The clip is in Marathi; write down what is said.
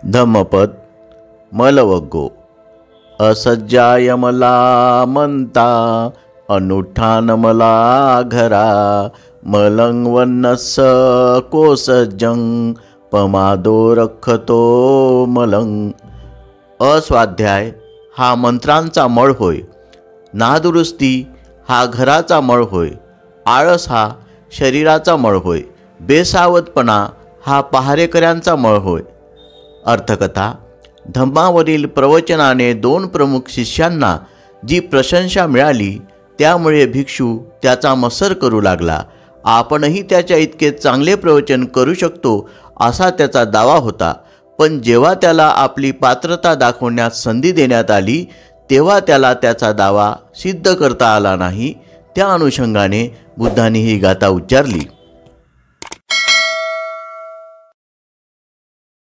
धम्मपद मलवग्गो असज्जाय मला म्हणता अनुष्ठान मला घरा मलंग कोसजंग पमादो रखतो मलंग। अस्वाध्याय हा मंत्रांचा मळ होय, नादुरुस्ती हा घराचा मळ होय, आळस हा शरीराचा मळ होय, बेसावधपणा हा पहारेकऱ्यांचा मळ होय। अर्थकथा। धम्मावरील प्रवचनाने दोन प्रमुख शिष्यांना जी प्रशंसा मिळाली त्यामुळे भिक्षू त्याचा मत्सर करू लागला। आपणही त्याच्या इतके चांगले प्रवचन करू शकतो असा त्याचा दावा होता, पण जेव्हा त्याला आपली पात्रता दाखवण्यास संधी देण्यात आली तेव्हा त्याला त्याचा दावा सिद्ध करता आला नाही। त्या अनुषंगाने बुद्धांनी ही गाथा उच्चारली।